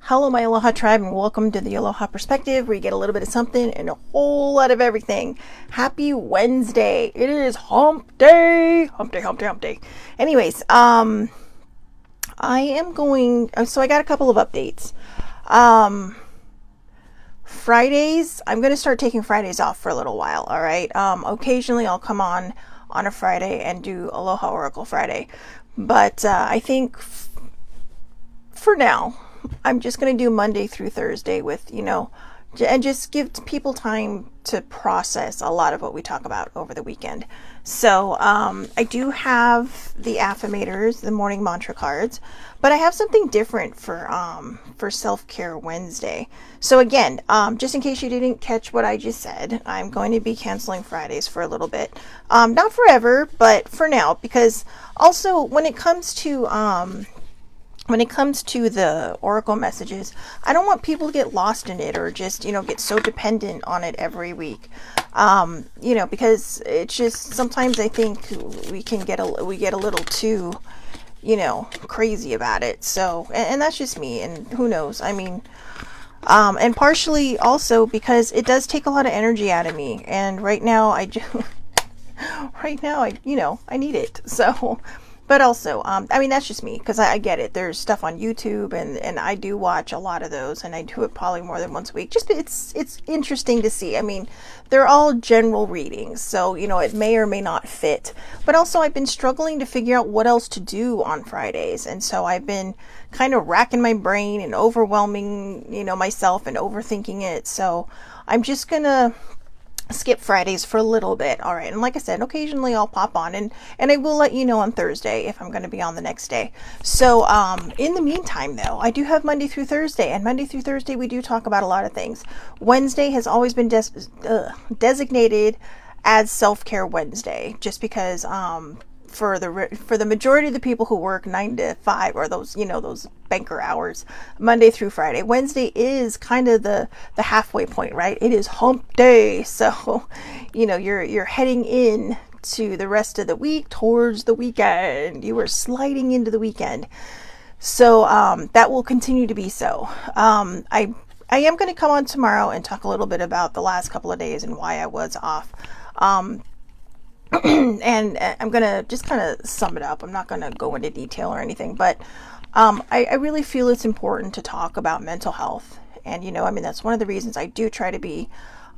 Hello, my Aloha tribe, and welcome to the Aloha Perspective, where you get a little bit of something and a whole lot of everything. Happy Wednesday! It is hump day! Hump day, hump day, hump day. Anyways, I am going, so I got a couple of updates. Fridays, I'm going to start taking Fridays off for a little while, alright? Occasionally I'll come on a Friday and do Aloha Oracle Friday. But I think for now, I'm just going to do Monday through Thursday with, and just give people time to process a lot of what we talk about over the weekend. So I do have the affirmators, the morning mantra cards, but I have something different for Self-Care Wednesday. So again, just in case you didn't catch what I just said, I'm going to be canceling Fridays for a little bit. Not forever, but for now, because also when it comes to the Oracle messages, I don't want people to get lost in it or just, get so dependent on it every week. Because it's just, sometimes I think we get a little too, crazy about it. So, and that's just me, and who knows? I mean, and partially also because it does take a lot of energy out of me. And right now I need it. So, but also, that's just me, because I get it. There's stuff on YouTube, and I do watch a lot of those, and I do it probably more than once a week. Just, it's interesting to see. I mean, they're all general readings, so, it may or may not fit. But also, I've been struggling to figure out what else to do on Fridays, and so I've been kind of racking my brain and overwhelming, myself and overthinking it. So I'm just gonna skip Fridays for a little bit. All right. And like I said, occasionally I'll pop on and I will let you know on Thursday if I'm going to be on the next day. So, in the meantime though, I do have Monday through Thursday, and Monday through Thursday, we do talk about a lot of things. Wednesday has always been designated as Self-Care Wednesday, just because, for the majority of the people who work 9 to 5, or those banker hours, Monday through Friday, Wednesday is kind of the halfway point, right? It is hump day, so you're heading in to the rest of the week, towards the weekend. You are sliding into the weekend, so that will continue to be so. I am going to come on tomorrow and talk a little bit about the last couple of days and why I was off. And I'm going to just kind of sum it up. I'm not going to go into detail or anything, but I really feel it's important to talk about mental health. And, that's one of the reasons I do try to be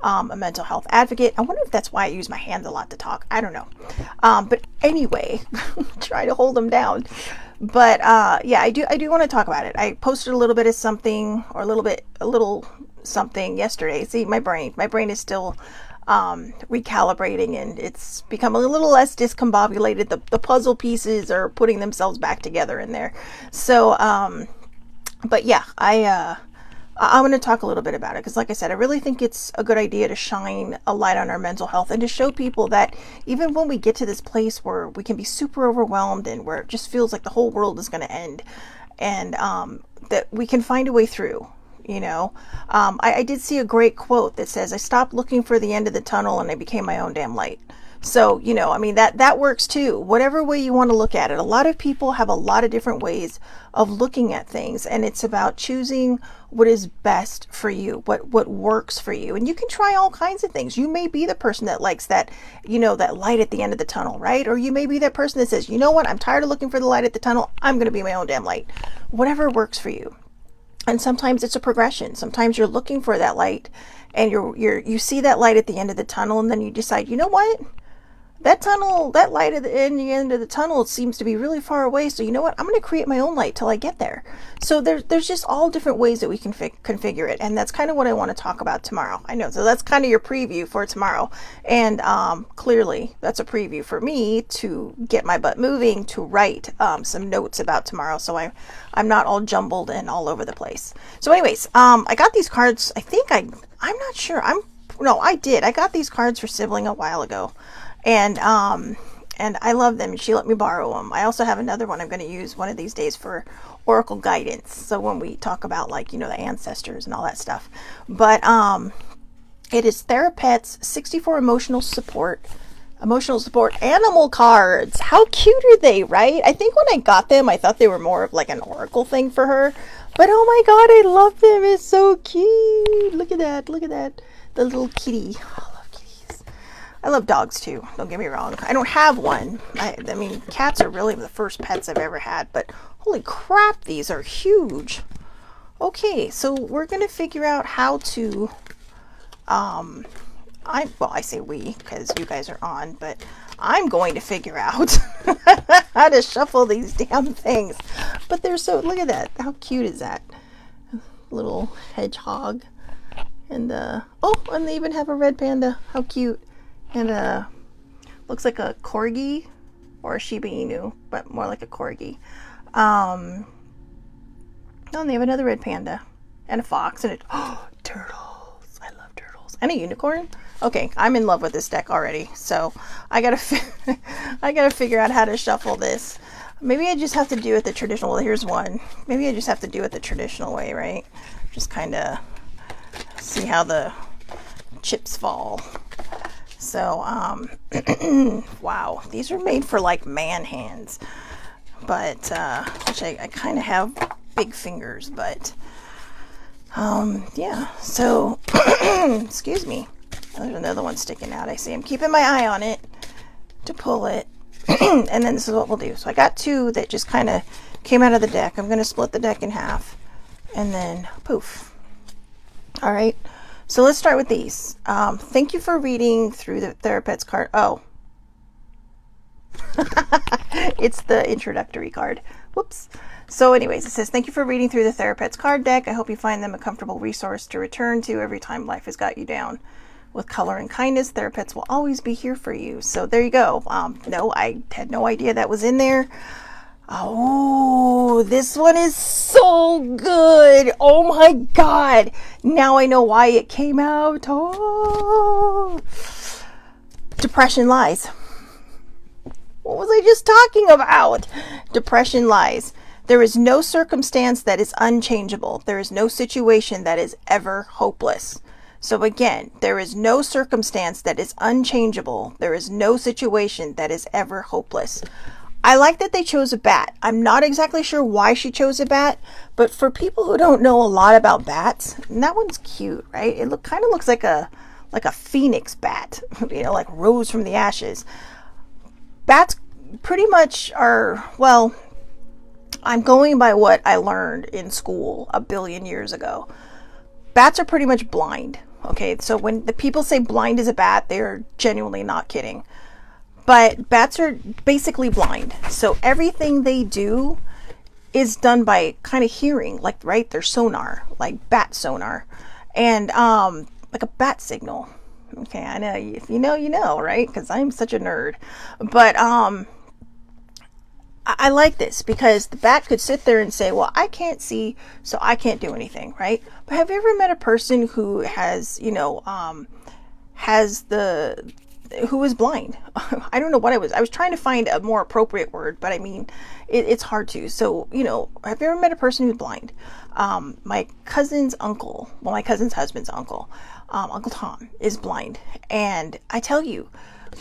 a mental health advocate. I wonder if that's why I use my hands a lot to talk. I don't know. But anyway, try to hold them down. But yeah, I do want to talk about it. I posted a little bit of something, or a little something yesterday. See, my brain is still recalibrating, and it's become a little less discombobulated. The puzzle pieces are putting themselves back together in there. So, but yeah, I'm going to talk a little bit about it, because like I said, I really think it's a good idea to shine a light on our mental health and to show people that even when we get to this place where we can be super overwhelmed and where it just feels like the whole world is going to end, and that we can find a way through. I did see a great quote that says, "I stopped looking for the end of the tunnel and I became my own damn light." So, that works too. Whatever way you want to look at it. A lot of people have a lot of different ways of looking at things, and it's about choosing what is best for you, what works for you. And you can try all kinds of things. You may be the person that likes that, that light at the end of the tunnel, right? Or you may be that person that says, "You know what? I'm tired of looking for the light at the tunnel. I'm going to be my own damn light." Whatever works for you. And sometimes it's a progression. Sometimes you're looking for that light, and you see that light at the end of the tunnel, and then you decide, you know what? That light at the end of the tunnel seems to be really far away. So you know what? I'm going to create my own light till I get there. So there's just all different ways that we can configure it. And that's kind of what I want to talk about tomorrow. I know. So that's kind of your preview for tomorrow. And clearly that's a preview for me to get my butt moving to write some notes about tomorrow. So I'm not all jumbled and all over the place. So anyways, I got these cards. I'm not sure. I did. I got these cards for Sibling a while ago. And I love them. She let me borrow them. I also have another one I'm going to use one of these days for Oracle guidance. So when we talk about the ancestors and all that stuff. But it is Therapet's 64 emotional support animal cards. How cute are they, right? I think when I got them, I thought they were more of like an Oracle thing for her. But oh my god, I love them. It's so cute. Look at that. Look at that. The little kitty. Oh, I love kitties. I love dogs too. Don't get me wrong. I don't have one. I mean, cats are really the first pets I've ever had. But holy crap, these are huge. Okay, so we're going to figure out how to... I say we because you guys are on, but I'm going to figure out how to shuffle these damn things. But they're so, look at that. How cute is that? Little hedgehog. And, oh, and they even have a red panda. How cute. And, looks like a corgi or a Shiba Inu, but more like a corgi. Oh, and they have another red panda and a fox and turtles. I love turtles. And a unicorn. Okay, I'm in love with this deck already, so I gotta figure out how to shuffle this. Maybe I just have to do it the traditional. Well, here's one. Maybe I just have to do it the traditional way, right? Just kind of see how the chips fall. So, wow, these are made for like man hands, but which I kind of have big fingers, but yeah. So, excuse me. There's another one sticking out. I see. I'm keeping my eye on it to pull it. And then this is what we'll do. So I got two that just kind of came out of the deck. I'm going to split the deck in half. And then poof. All right. So let's start with these. Thank you for reading through the therapist's card. Oh. It's the introductory card. Whoops. So anyways, it says, thank you for reading through the therapist's card deck. I hope you find them a comfortable resource to return to every time life has got you down. With color and kindness, therapists will always be here for you. So there you go. No, I had no idea that was in there. Oh, this one is so good. Oh my God. Now I know why it came out. Oh. Depression lies. What was I just talking about? Depression lies. There is no circumstance that is unchangeable. There is no situation that is ever hopeless. So again, there is no circumstance that is unchangeable. There is no situation that is ever hopeless. I like that they chose a bat. I'm not exactly sure why she chose a bat, but for people who don't know a lot about bats, and that one's cute, right? It kind of looks like a phoenix bat, you know, like rose from the ashes. Bats pretty much are, well, I'm going by what I learned in school a billion years ago. Bats are pretty much blind. Okay, so when the people say blind as a bat, they're genuinely not kidding. But bats are basically blind. So everything they do is done by kind of hearing, like, right, their sonar, like bat sonar. And like a bat signal. Okay, I know, if you know, right? Because I'm such a nerd. But I like this because the bat could sit there and say, well, I can't see, so I can't do anything, right? But have you ever met a person who has, who is blind? I don't know what I was trying to find a more appropriate word, but I mean, it's hard to. So, have you ever met a person who's blind? My cousin's uncle, well, my cousin's husband's uncle, Uncle Tom, is blind. And I tell you,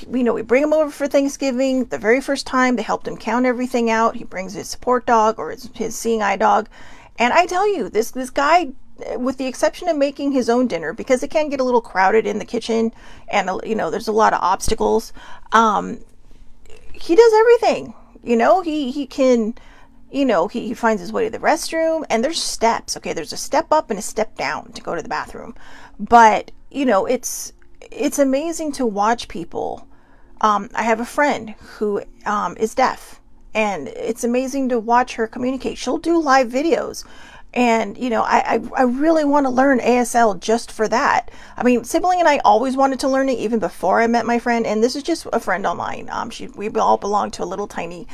we bring him over for Thanksgiving. The very first time they helped him count everything out. He brings his support dog or his seeing eye dog. And I tell you, this guy, with the exception of making his own dinner, because it can get a little crowded in the kitchen and, there's a lot of obstacles. He does everything, he can, he finds his way to the restroom, and there's steps. Okay. There's a step up and a step down to go to the bathroom. But, it's amazing to watch people. I have a friend who is deaf, and it's amazing to watch her communicate. She'll do live videos, and I really want to learn ASL just for that. I mean, Sibling and I always wanted to learn it even before I met my friend, and this is just a friend online. We all belong to a little tiny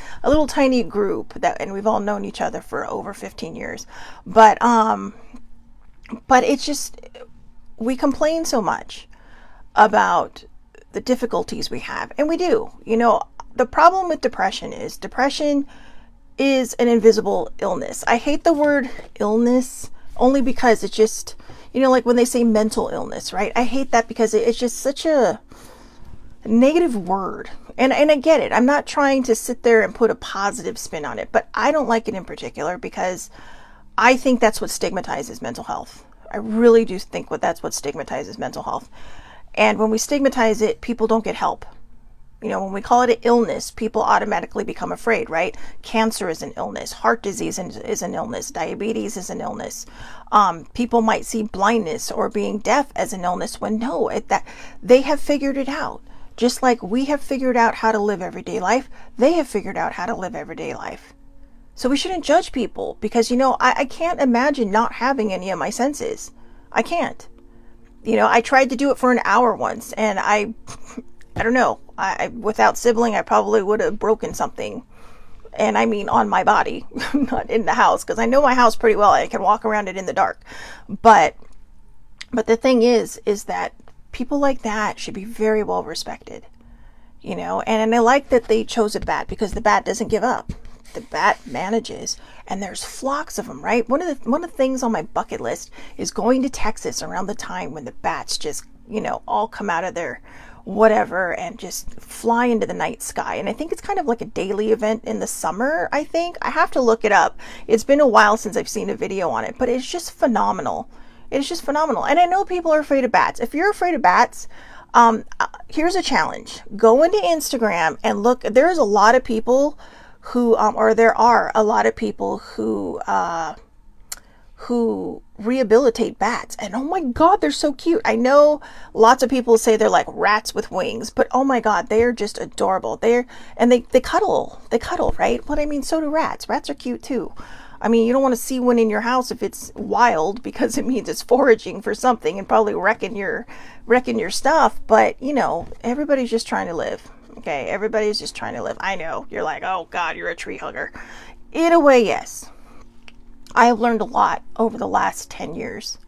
group and we've all known each other for over 15 years. But it's just, we complain so much about the difficulties we have, and we do. The problem with depression is an invisible illness. I hate the word illness only because it's just, like when they say mental illness, right? I hate that because it's just such a negative word. And I get it. I'm not trying to sit there and put a positive spin on it, but I don't like it in particular because I think that's what stigmatizes mental health. I really do think that's what stigmatizes mental health. And when we stigmatize it, people don't get help. You know, when we call it an illness, people automatically become afraid, right? Cancer is an illness. Heart disease is an illness. Diabetes is an illness. People might see blindness or being deaf as an illness when no, that they have figured it out. Just like we have figured out how to live everyday life, they have figured out how to live everyday life. So we shouldn't judge people because, you know, I can't imagine not having any of my senses. I can't. You know, I tried to do it for an hour once and I don't know. Without sibling, I probably would have broken something. And I mean on my body, not in the house, because I know my house pretty well. I can walk around it in the dark. But the thing is that people like that should be very well respected. You know, and I like that they chose a bat because the bat doesn't give up. The bat manages, and there's flocks of them, right? One of the things on my bucket list is going to Texas around the time when the bats just, you know, all come out of their whatever and just fly into the night sky. And I think it's kind of like a daily event in the summer. I think I have to look it up. It's been a while since I've seen a video on it, but it's just phenomenal. It's just phenomenal. And I know people are afraid of bats. If you're afraid of bats, here's a challenge. Go into Instagram and look. There's a lot of people who, or there are a lot of people who rehabilitate bats, and oh my god, they're so cute. I know lots of people say they're like rats with wings, but oh my god, they're just adorable. They cuddle, right? But I mean, so do rats. Rats are cute too. I mean, you don't want to see one in your house if it's wild because it means it's foraging for something and probably wrecking your stuff. But you know, everybody's just trying to live. Okay, everybody's just trying to live. I know you're like, oh god, you're a tree hugger. In a way, yes. I have learned a lot over the last 10 years.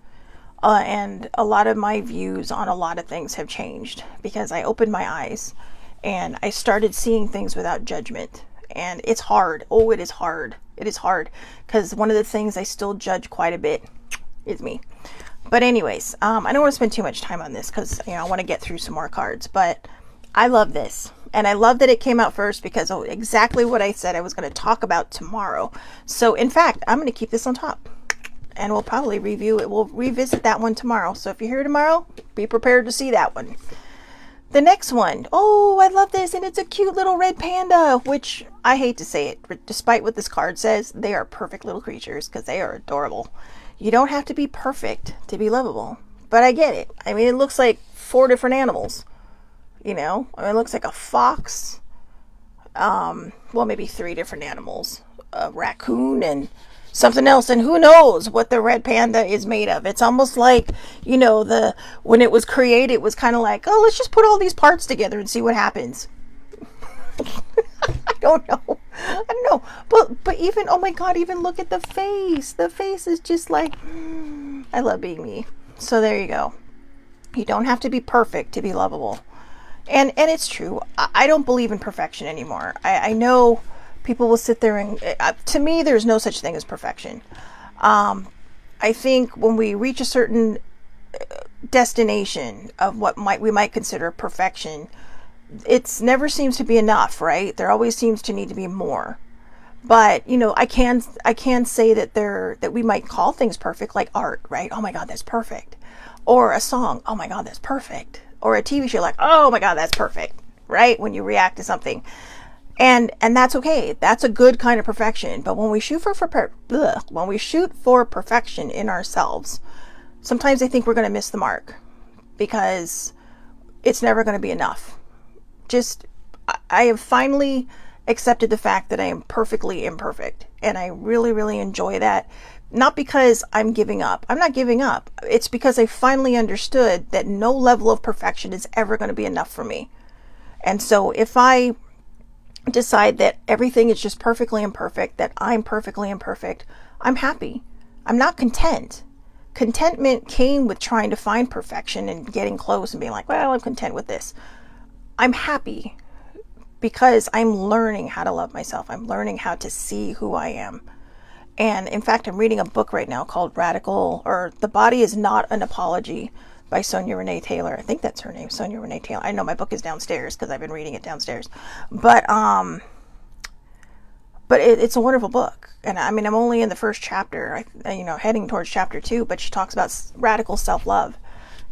And a lot of my views on a lot of things have changed because I opened my eyes and I started seeing things without judgment. And it's hard. Oh, it is hard. It is hard because one of the things I still judge quite a bit is me. But anyways, I don't want to spend too much time on this because, you know, I want to get through some more cards. But I love this. And I love that it came out first because exactly what I said I was going to talk about tomorrow. So in fact, I'm going to keep this on top and we'll probably review it. We'll revisit that one tomorrow. So if you're here tomorrow, be prepared to see that one. The next one. Oh, I love this. And it's a cute little red panda, which I hate to say it, despite what this card says, they are perfect little creatures because they are adorable. You don't have to be perfect to be lovable, but I get it. I mean, it looks like 4 different animals. You know, I mean, it looks like a fox, well, maybe 3 different animals, a raccoon and something else. And who knows what the red panda is made of. It's almost like, you know, when it was created, it was kind of like, oh, let's just put all these parts together and see what happens. I don't know. But even, oh my God, even look at the face. The face is just like, I love being me. So there you go. You don't have to be perfect to be lovable. And it's true. I don't believe in perfection anymore. I know people will sit there and, to me, there's no such thing as perfection. I think when we reach a certain destination of what we might consider perfection, it's never seems to be enough, right? There always seems to need to be more. But, you know, I can say that we might call things perfect, like art, right? Oh my God, that's perfect. Or a song. Oh my God, that's perfect. Or a TV show, like, oh my God, that's perfect, right? When you react to something. And that's okay. That's a good kind of perfection. But when we shoot for perfection in ourselves, sometimes I think we're going to miss the mark because it's never going to be enough. I have finally accepted the fact that I am perfectly imperfect. And I really, really enjoy that. Not because I'm giving up. I'm not giving up. It's because I finally understood that no level of perfection is ever going to be enough for me. And so if I decide that everything is just perfectly imperfect, that I'm perfectly imperfect, I'm happy. I'm not content. Contentment came with trying to find perfection and getting close and being like, well, I'm content with this. I'm happy because I'm learning how to love myself. I'm learning how to see who I am. And in fact, I'm reading a book right now called The Body is Not an Apology by Sonia Renee Taylor. I think that's her name, Sonia Renee Taylor. I know my book is downstairs because I've been reading it downstairs. But but it's a wonderful book. And I mean, I'm only in the first chapter, heading towards chapter 2, but she talks about radical self-love.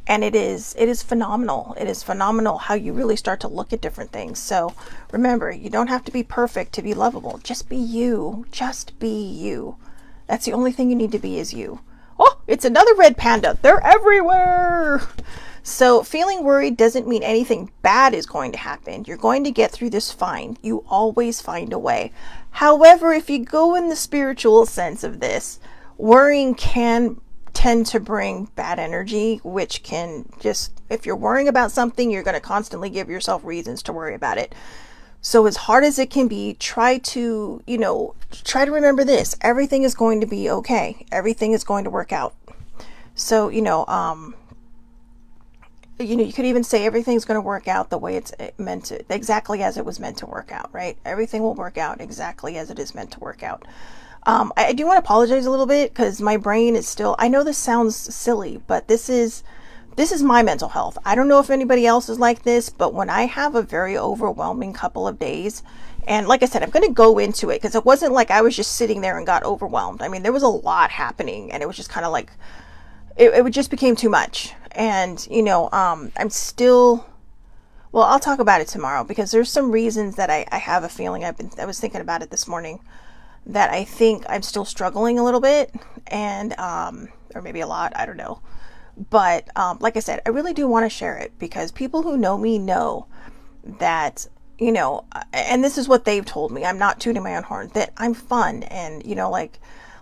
And it is phenomenal. It is phenomenal how you really start to look at different things. So remember, you don't have to be perfect to be lovable. Just be you. Just be you. That's the only thing you need to be, is you. Oh, it's another red panda. They're everywhere. So feeling worried doesn't mean anything bad is going to happen. You're going to get through this fine. You always find a way. However, if you go in the spiritual sense of this, worrying can tend to bring bad energy, which can just, if you're worrying about something, you're going to constantly give yourself reasons to worry about it. So as hard as it can be, try to remember this. Everything is going to be okay. Everything is going to work out. So, you could even say everything's going to work out the way it's meant to, exactly as it was meant to work out, right? Everything will work out exactly as it is meant to work out. I do want to apologize a little bit because my brain is still, I know this sounds silly, but this is my mental health. I don't know if anybody else is like this, but when I have a very overwhelming couple of days, and like I said, I'm going to go into it because it wasn't like I was just sitting there and got overwhelmed. I mean, there was a lot happening, and it was just kind of like, it just became too much. And, I'm still, well, I'll talk about it tomorrow because there's some reasons that I have a feeling, I was thinking about it this morning, that I think I'm still struggling a little bit, and or maybe a lot, I don't know. But like I said, I really do want to share it because people who know me know that, and this is what they've told me, I'm not tooting my own horn, that I'm fun. And,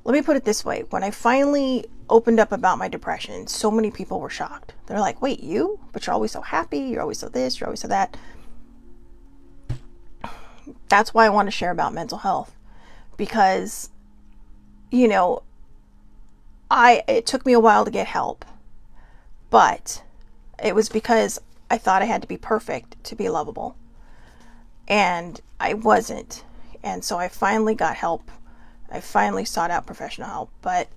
let me put it this way. When I finally opened up about my depression, so many people were shocked. They're like, wait, you? But you're always so happy. You're always so this, you're always so that. That's why I want to share about mental health. Because, it took me a while to get help, but it was because I thought I had to be perfect to be lovable, and I wasn't. And so I finally got help. I finally sought out professional help, but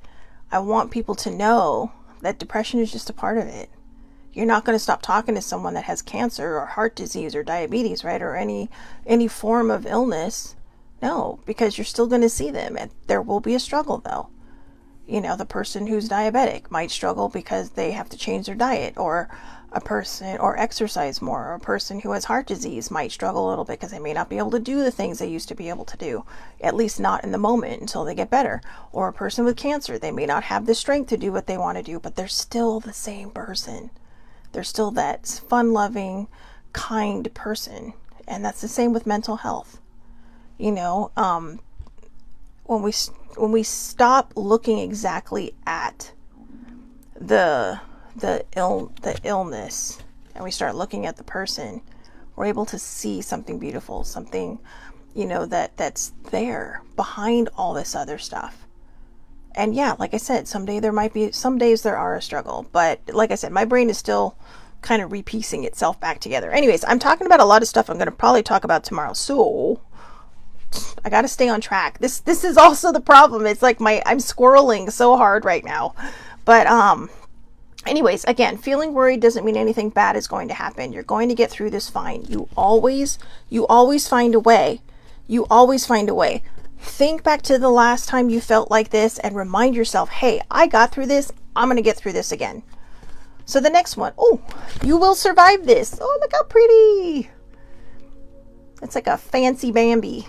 I want people to know that depression is just a part of it. You're not going to stop talking to someone that has cancer or heart disease or diabetes, right? Or any form of illness. No, because you're still going to see them, and there will be a struggle though. The person who's diabetic might struggle because they have to change their diet, or a person, or exercise more, or a person who has heart disease might struggle a little bit because they may not be able to do the things they used to be able to do, at least not in the moment until they get better. Or a person with cancer, they may not have the strength to do what they want to do, but they're still the same person. They're still that fun-loving, kind person. And that's the same with mental health. When we stop looking exactly at the illness, and we start looking at the person, we're able to see something beautiful, something, that's there behind all this other stuff. And yeah, like I said, some days there are a struggle, but like I said, my brain is still kind of repiecing itself back together. Anyways, I'm talking about a lot of stuff I'm going to probably talk about tomorrow. So I got to stay on track. This is also the problem. It's like I'm squirreling so hard right now. But anyways, again, feeling worried doesn't mean anything bad is going to happen. You're going to get through this fine. You always find a way. You always find a way. Think back to the last time you felt like this and remind yourself, hey, I got through this. I'm going to get through this again. So the next one, oh, you will survive this. Oh, look how pretty. It's like a fancy Bambi.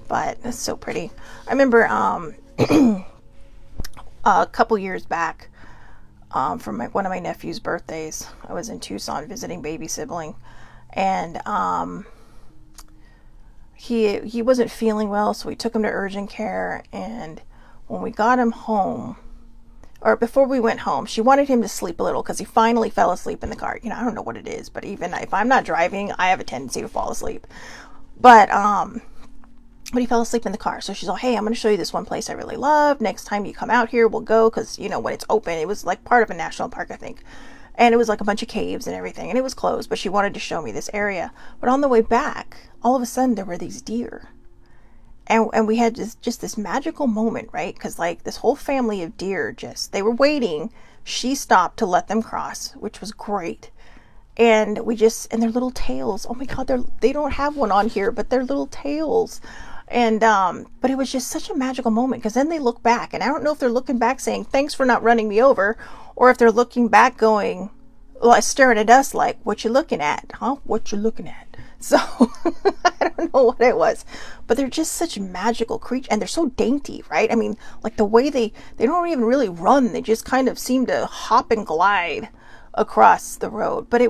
But it's so pretty. I remember a couple years back, for one of my nephew's birthdays, I was in Tucson visiting baby sibling, and he wasn't feeling well, so we took him to urgent care. And when we got him home, or before we went home, she wanted him to sleep a little because he finally fell asleep in the car. I don't know what it is, but even if I'm not driving, I have a tendency to fall asleep. But he fell asleep in the car. So she's like, hey, I'm going to show you this one place I really love. Next time you come out here, we'll go. Because, when it's open, it was like part of a national park, I think. And it was like a bunch of caves and everything. And it was closed, but she wanted to show me this area. But on the way back, all of a sudden, there were these deer. And we had just this magical moment, right? Because like this whole family of deer, they were waiting. She stopped to let them cross, which was great. And and their little tails. Oh my God, they don't have one on here, but their little tails. And but it was just such a magical moment, because then they look back, and I don't know if they're looking back saying thanks for not running me over, or if they're looking back going, well, staring at us like, what you looking at, huh? What you looking at? So I don't know what it was, but they're just such magical creatures, and they're so dainty, right? I mean, like the way they don't even really run, they just kind of seem to hop and glide across the road. But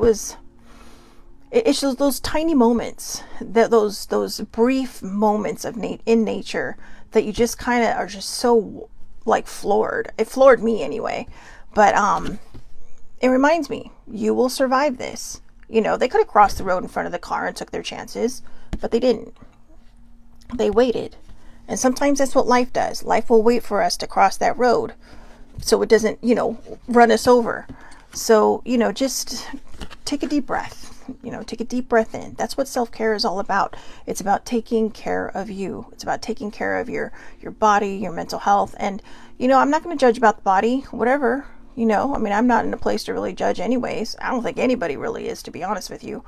it's just those tiny moments, that those brief moments of in nature, that you just kind of are just so like floored. It floored me anyway. But it reminds me, you will survive this. You know, they could have crossed the road in front of the car and took their chances, but they didn't. They waited. And sometimes that's what life does. Life will wait for us to cross that road so it doesn't, run us over. So, just take a deep breath. Take a deep breath in. That's what self-care is all about. It's about taking care of you. It's about taking care of your body, your mental health. And, I'm not going to judge about the body, whatever. I'm not in a place to really judge anyways. I don't think anybody really is, to be honest with you.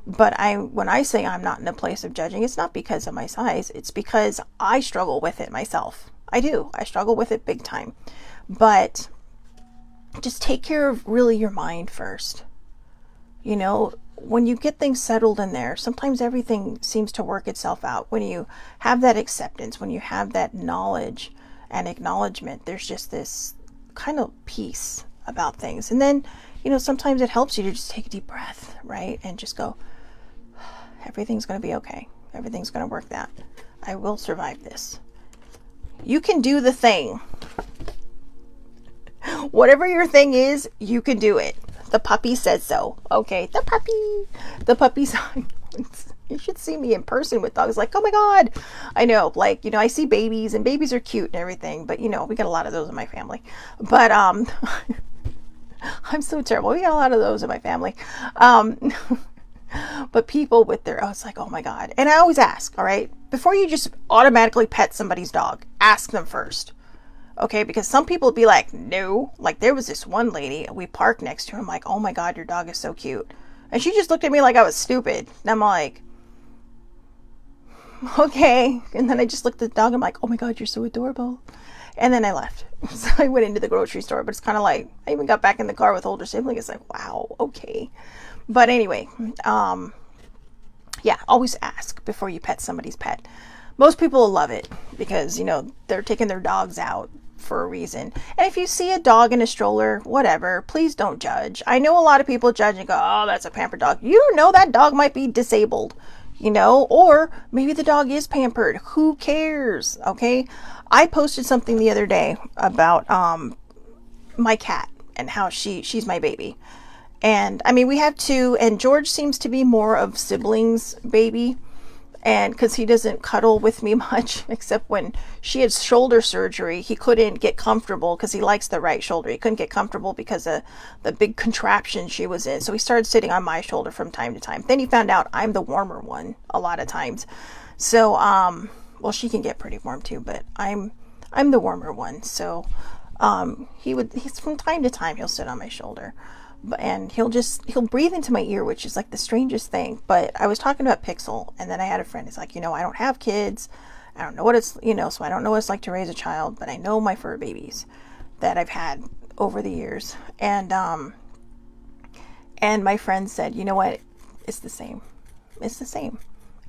But when I say I'm not in a place of judging, it's not because of my size. It's because I struggle with it myself. I do. I struggle with it big time. But just take care of really your mind first. When you get things settled in there, sometimes everything seems to work itself out. When you have that acceptance, when you have that knowledge and acknowledgement, there's just this kind of peace about things. And then, sometimes it helps you to just take a deep breath, right? And just go, everything's going to be okay. Everything's going to work out. I will survive this. You can do the thing. Whatever your thing is, you can do it. The puppy said so. Okay, the puppy's you should see me in person with dogs. Like, oh my God. I know, I see babies, and babies are cute and everything, but we got a lot of those in my family. But I'm so terrible. We got a lot of those in my family. But people with I was like, oh my God. And I always ask, all right, before you just automatically pet somebody's dog, ask them first. Okay, because some people would be like, no. Like, there was this one lady, we parked next to her. I'm like, oh my God, your dog is so cute. And she just looked at me like I was stupid. And I'm like, okay. And then I just looked at the dog. I'm like, oh my God, you're so adorable. And then I left. So I went into the grocery store. But it's kind of like, I even got back in the car with older siblings. It's like, wow, okay. But anyway, yeah, always ask before you pet somebody's pet. Most people will love it because, they're taking their dogs out for a reason. And if you see a dog in a stroller, whatever, please don't judge. I know a lot of people judge and go, oh, that's a pampered dog. You don't know, that dog might be disabled, or maybe the dog is pampered. Who cares? Okay. I posted something the other day about my cat and how she's my baby. And we have two, and George seems to be more of siblings baby. And because he doesn't cuddle with me much, except when she had shoulder surgery, he couldn't get comfortable because he likes the right shoulder. He couldn't get comfortable because of the big contraption she was in. So he started sitting on my shoulder from time to time. Then he found out I'm the warmer one a lot of times. So, well, she can get pretty warm too, but I'm the warmer one. So, he's from time to time, he'll sit on my shoulder. And he'll breathe into my ear, which is like the strangest thing. But I was talking about Pixel, and then I had a friend who's like, I don't have kids. I don't know what it's, so I don't know what it's like to raise a child, but I know my fur babies that I've had over the years. And my friend said, you know what? It's the same. It's the same.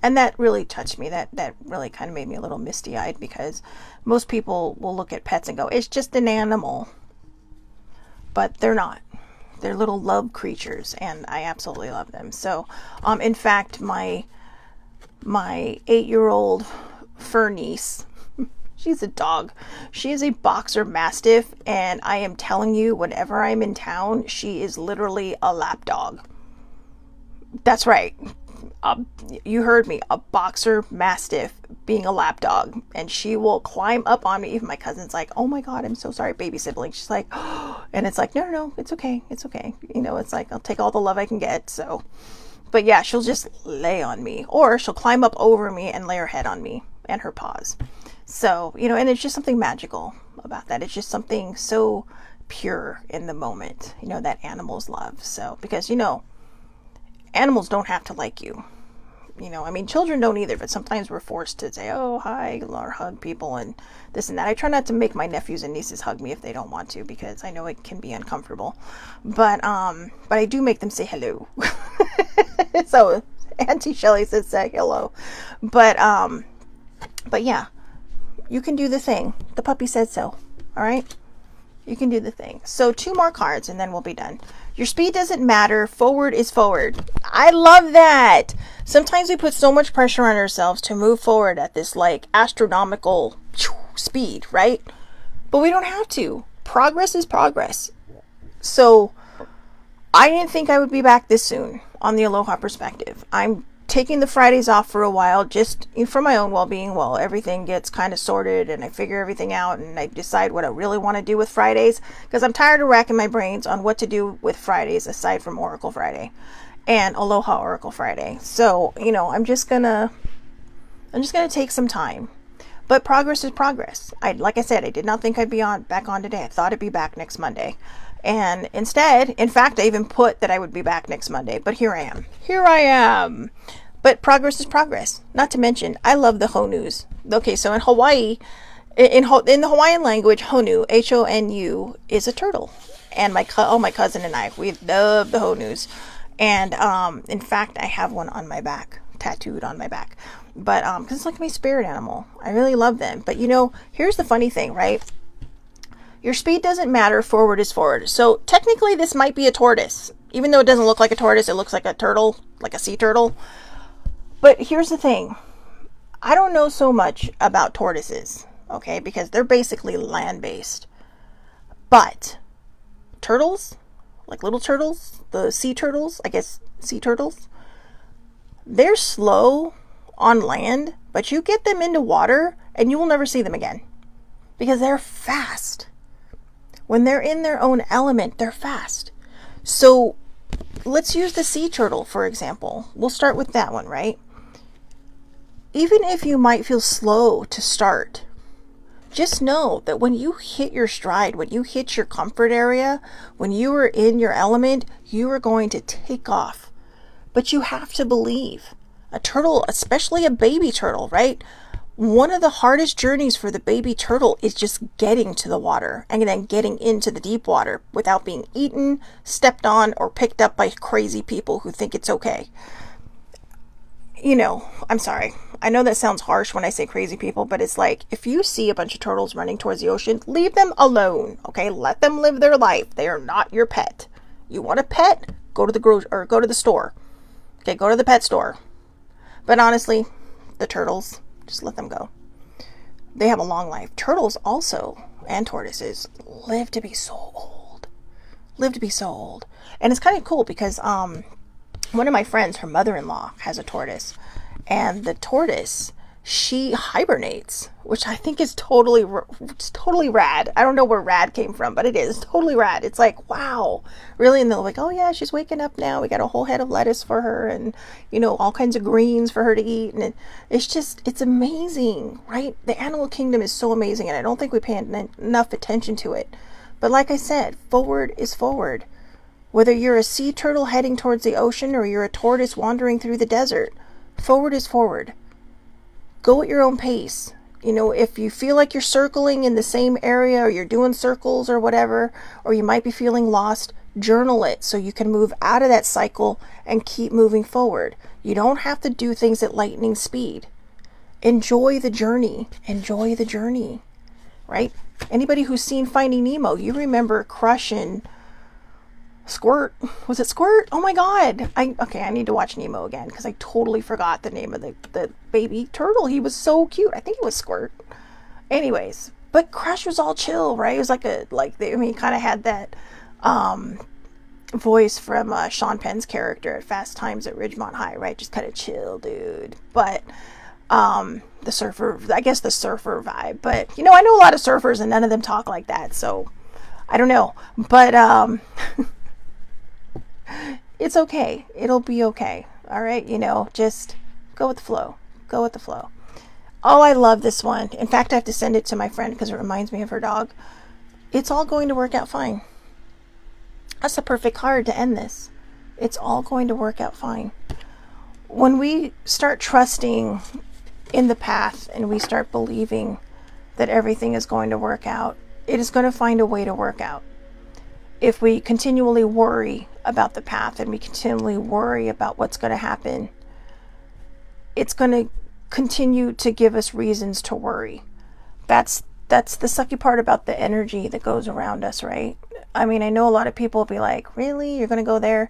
And that really touched me. That really kind of made me a little misty-eyed, because most people will look at pets and go, it's just an animal. But they're not. They're little love creatures, and I absolutely love them. So, in fact, my 8-year-old fur niece, she's a dog. She is a boxer mastiff, and I am telling you, whenever I'm in town, she is literally a lap dog. That's right. You heard me, a boxer mastiff being a lap dog, and she will climb up on me. Even my cousin's like, oh my God, I'm so sorry, baby sibling. She's like, oh. And it's like, no, it's okay. It's okay. It's like, I'll take all the love I can get. So, but yeah, she'll just lay on me, or she'll climb up over me and lay her head on me and her paws. So, and it's just something magical about that. It's just something so pure in the moment, that animals love. So, because, animals don't have to like you. You know, I mean, children don't either, but sometimes we're forced to say, oh, hi, or hug people and this and that. I try not to make my nephews and nieces hug me if they don't want to, because I know it can be uncomfortable. But I do make them say hello. So Auntie Shelly says say hello. But yeah, you can do the thing. The puppy said so. All right? You can do the thing. So 2 more cards and then we'll be done. Your speed doesn't matter. Forward is forward. I love that. Sometimes we put so much pressure on ourselves to move forward at this like astronomical speed, right? But we don't have to. Progress is progress. So I didn't think I would be back this soon on the Aloha Perspective. I'm taking the Fridays off for a while just for my own well-being while everything gets kind of sorted and I figure everything out and I decide what I really want to do with Fridays, because I'm tired of racking my brains on what to do with Fridays aside from Oracle Friday and Aloha Oracle Friday. So, you know, I'm just gonna take some time. But progress is progress. Like I said, I did not think I'd be back on today. I thought I'd be back next Monday. And instead, in fact, I even put that I would be back next Monday, but here I am. Here I am. But progress is progress. Not to mention, I love the honus. Okay, so in Hawaii, in the Hawaiian language, honu, Honu, is a turtle. And my cousin and I, we love the honus. And in fact, I have one on my back, tattooed on my back. But because it's like my spirit animal. I really love them. But you know, here's the funny thing, right? Your speed doesn't matter. Forward is forward. So technically this might be a tortoise. Even though it doesn't look like a tortoise, it looks like a turtle, like a sea turtle. But here's the thing. I don't know so much about tortoises, okay? Because they're basically land-based. But turtles, like little turtles, the sea turtles, I guess sea turtles, they're slow on land, but you get them into water and you will never see them again. Because they're fast. When they're in their own element, they're fast. So let's use the sea turtle, for example. We'll start with that one, right? Even if you might feel slow to start, just know that when you hit your stride, when you hit your comfort area, when you are in your element, you are going to take off. But you have to believe. A turtle, especially a baby turtle, right? One of the hardest journeys for the baby turtle is just getting to the water and then getting into the deep water without being eaten, stepped on, or picked up by crazy people who think it's okay. You know, I'm sorry. I know that sounds harsh when I say crazy people, but it's like, if you see a bunch of turtles running towards the ocean, leave them alone, okay? Let them live their life. They are not your pet. You want a pet? Go to the store. Okay, go to the pet store. But honestly, the turtles, just let them go. They have a long life. Turtles also, and tortoises, live to be so old. Live to be so old. And it's kind of cool because one of my friends, her mother-in-law, has a tortoise. And the tortoise, she hibernates, which I think is totally rad. I don't know where rad came from, but it is totally rad. It's like, wow, really? And they're like, oh yeah, she's waking up now. We got a whole head of lettuce for her and, you know, all kinds of greens for her to eat. And it's amazing, right? The animal kingdom is so amazing. And I don't think we pay enough attention to it. But like I said, forward is forward. Whether you're a sea turtle heading towards the ocean or you're a tortoise wandering through the desert, forward is forward. Go at your own pace. You know, if you feel like you're circling in the same area or you're doing circles or whatever, or you might be feeling lost, journal it so you can move out of that cycle and keep moving forward. You don't have to do things at lightning speed. Enjoy the journey. Enjoy the journey, right? Anybody who's seen Finding Nemo, you remember Crush and Squirt. Was it Squirt? Oh my god. I need to watch Nemo again because I totally forgot the name of the baby turtle. He was so cute. I think it was Squirt. Anyways, but Crush was all chill, right? It was he kind of had that voice from Sean Penn's character at Fast Times at Ridgemont High, right? Just kind of chill dude. But the surfer vibe. But you know, I know a lot of surfers and none of them talk like that, so I don't know. But it's okay. It'll be okay. All right. You know, just go with the flow. Go with the flow. Oh, I love this one. In fact, I have to send it to my friend because it reminds me of her dog. It's all going to work out fine. That's the perfect card to end this. It's all going to work out fine. when we start trusting in the path and we start believing that everything is going to work out, it is going to find a way to work out. If we continually worry about the path and we continually worry about what's going to happen, it's going to continue to give us reasons to worry. That's the sucky part about the energy that goes around us, right? I mean, I know a lot of people will be like, really? You're going to go there?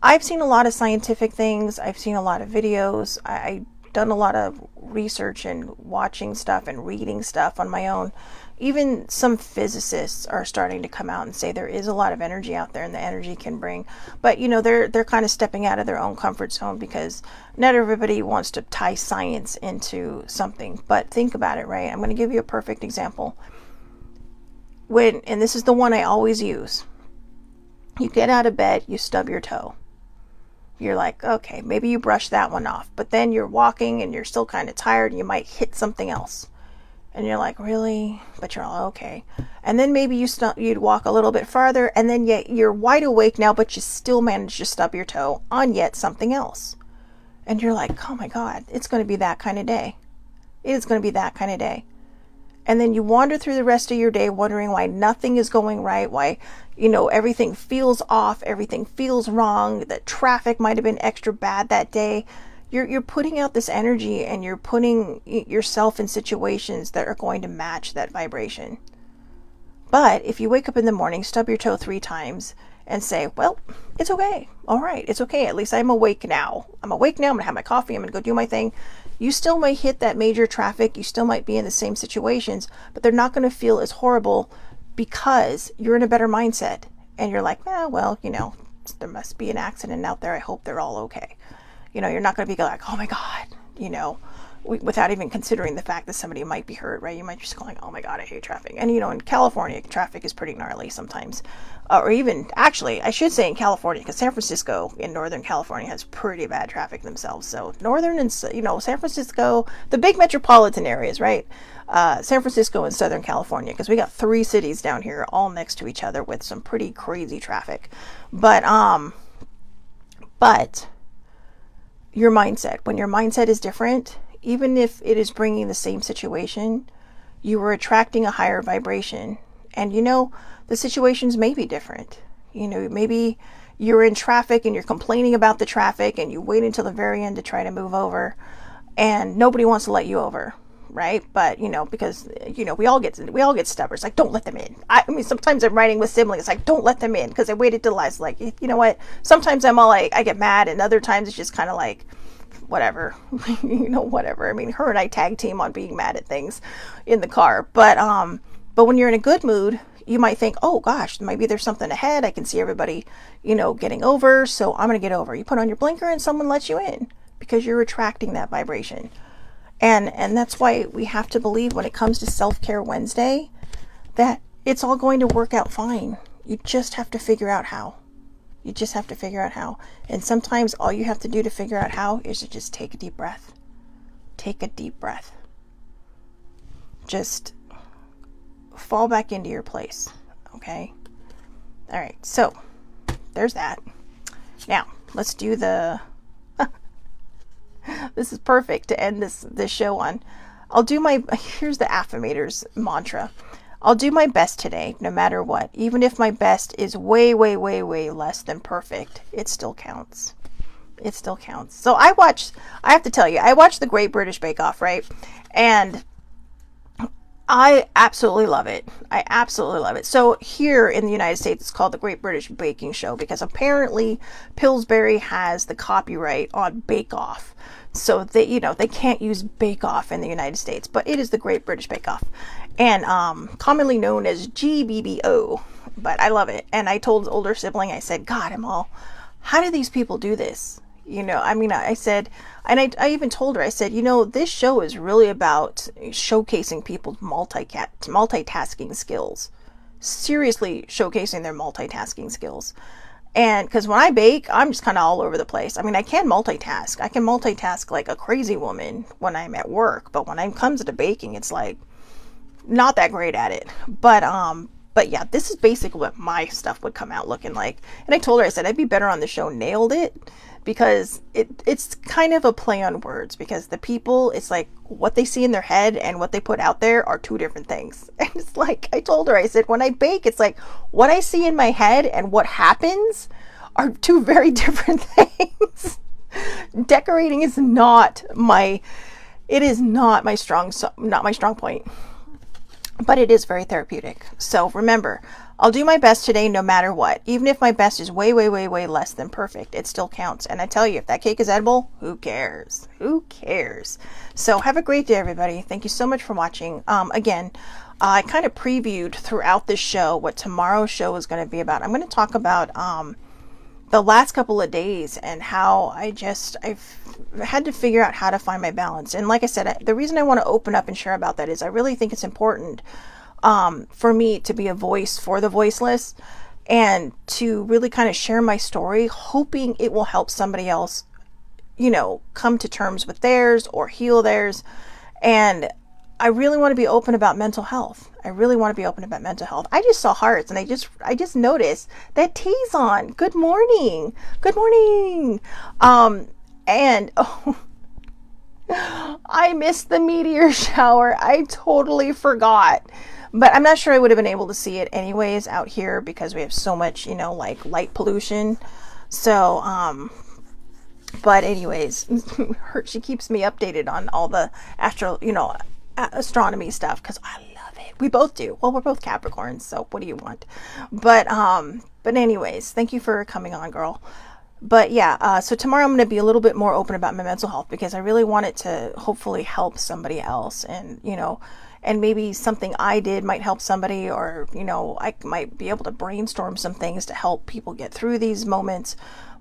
I've seen a lot of scientific things. I've seen a lot of videos. I've done a lot of research and watching stuff and reading stuff on my own. Even some physicists are starting to come out and say there is a lot of energy out there and the energy can bring. But, you know, they're kind of stepping out of their own comfort zone because not everybody wants to tie science into something. But think about it, right? I'm going to give you a perfect example. And this is the one I always use. You get out of bed, you stub your toe. You're like, okay, maybe you brush that one off. But then you're walking and you're still kind of tired and you might hit something else. And you're like, really? But you're all okay. And then maybe you'd walk a little bit farther and then you're wide awake now, but you still manage to stub your toe on yet something else. And you're like, oh my God, it's going to be that kind of day. It is going to be that kind of day. And then you wander through the rest of your day wondering why nothing is going right, why, you know, everything feels off, everything feels wrong, that traffic might have been extra bad that day. You're putting out this energy and you're putting yourself in situations that are going to match that vibration. But if you wake up in the morning, stub your toe 3 times and say, well, it's okay. All right, it's okay. At least I'm awake now. I'm awake now. I'm going to have my coffee. I'm going to go do my thing. You still might hit that major traffic. You still might be in the same situations, but they're not going to feel as horrible because you're in a better mindset. And you're like, well, you know, there must be an accident out there. I hope they're all okay. You know, you're not going to be like, oh my God, you know, without even considering the fact that somebody might be hurt, right? You might just go like, oh my God, I hate traffic. And, you know, in California, traffic is pretty gnarly sometimes. Or even, actually, I should say in California, because San Francisco in Northern California has pretty bad traffic themselves. So Northern and, you know, San Francisco, the big metropolitan areas, right? San Francisco and Southern California, because we got 3 cities down here all next to each other with some pretty crazy traffic. But your mindset, when your mindset is different, even if it is bringing the same situation, you are attracting a higher vibration. And you know, the situations may be different. You know, maybe you're in traffic and you're complaining about the traffic and you wait until the very end to try to move over and nobody wants to let you over, right? But, you know, because, you know, we all get stubborn. It's like, don't let them in. I mean, sometimes I'm riding with siblings, like, don't let them in, because I waited till last, like, you know what? Sometimes I'm all like, I get mad, and other times it's just kind of like, whatever, you know, whatever. I mean, her and I tag team on being mad at things in the car. But when you're in a good mood, you might think, oh gosh, maybe there's something ahead. I can see everybody, you know, getting over. So I'm going to get over. You put on your blinker and someone lets you in because you're attracting that vibration. And that's why we have to believe when it comes to Self-Care Wednesday that it's all going to work out fine. You just have to figure out how. You just have to figure out how. And sometimes all you have to do to figure out how is to just take a deep breath. Take a deep breath. Just fall back into your place. Okay? All right. So there's that. Now let's do the... This is perfect to end this show on. Here's the affirmators mantra. I'll do my best today, no matter what. Even if my best is way, way, way, way less than perfect, it still counts. It still counts. So I have to tell you, I watched the Great British Bake Off, right? And I absolutely love it. I absolutely love it. So here in the United States, it's called the Great British Baking Show because apparently Pillsbury has the copyright on Bake Off. So they can't use Bake Off in the United States, but it is the Great British Bake Off, and commonly known as GBBO. But I love it. And I told the older sibling, I said, God, how do these people do this? You know, I mean, I said, and I even told her, I said, you know, this show is really about showcasing people's multitasking skills. Seriously showcasing their multitasking skills. And because when I bake, I'm just kind of all over the place. I mean, I can multitask. I can multitask like a crazy woman when I'm at work. But when it comes to baking, it's like not that great at it. But But yeah, this is basically what my stuff would come out looking like. And I told her, I said, I'd be better on the show nailed it, because it's kind of a play on words, because the people, it's like what they see in their head and what they put out there are two different things. And it's like, I told her, I said, when I bake, it's like what I see in my head and what happens are two very different things. Decorating is not my strong point, but it is very therapeutic. So remember, I'll do my best today no matter what. Even if my best is way, way, way, way less than perfect, it still counts. And I tell you, if that cake is edible, who cares? Who cares? So have a great day, everybody. Thank you so much for watching. Again, I kind of previewed throughout this show what tomorrow's show is going to be about. I'm going to talk about the last couple of days and how I've had to figure out how to find my balance. And like I said, the reason I want to open up and share about that is I really think it's important for me to be a voice for the voiceless, and to really kind of share my story, hoping it will help somebody else, come to terms with theirs or heal theirs. And I really want to be open about mental health. I just saw hearts, and I just noticed that tea's on. Good morning. And I missed the meteor shower. I totally forgot. But I'm not sure I would have been able to see it anyways out here, because we have so much, like light pollution. So, but anyways, she keeps me updated on all the astronomy stuff, because I love it. We both do. Well, we're both Capricorns, so what do you want? But anyways, thank you for coming on, girl. But yeah, so tomorrow I'm going to be a little bit more open about my mental health, because I really want it to hopefully help somebody else. And, and maybe something I did might help somebody, or, I might be able to brainstorm some things to help people get through these moments.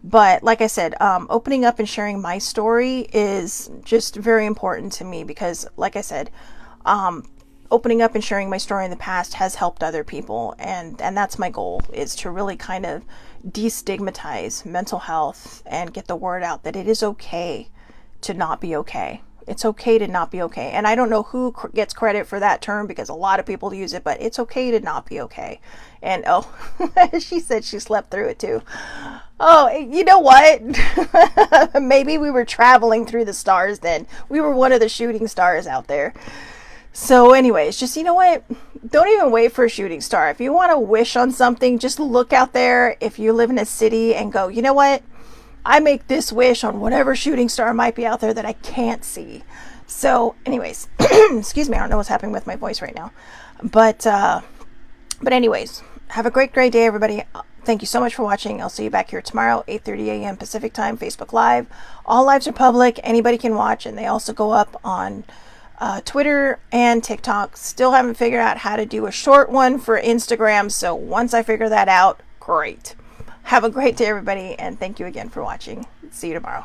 But like I said, opening up and sharing my story is just very important to me, because like I said, opening up and sharing my story in the past has helped other people. And that's my goal, is to really kind of destigmatize mental health and get the word out that it is okay to not be okay. It's okay to not be okay. And I don't know who gets credit for that term, because a lot of people use it, but it's okay to not be okay. And she said she slept through it too. Oh, you know what? Maybe we were traveling through the stars then. We were one of the shooting stars out there. So anyways, just, what? Don't even wait for a shooting star. If you want to wish on something, just look out there. If you live in a city, and go, you know what? I make this wish on whatever shooting star might be out there that I can't see. So anyways, excuse me, I don't know what's happening with my voice right now. But anyways, have a great day, everybody. Thank you so much for watching. I'll see you back here tomorrow, 8:30 a.m. Pacific time, Facebook Live. All lives are public. Anybody can watch, and they also go up on Twitter and TikTok. Still haven't figured out how to do a short one for Instagram. So once I figure that out, great. Have a great day, everybody. And thank you again for watching. See you tomorrow.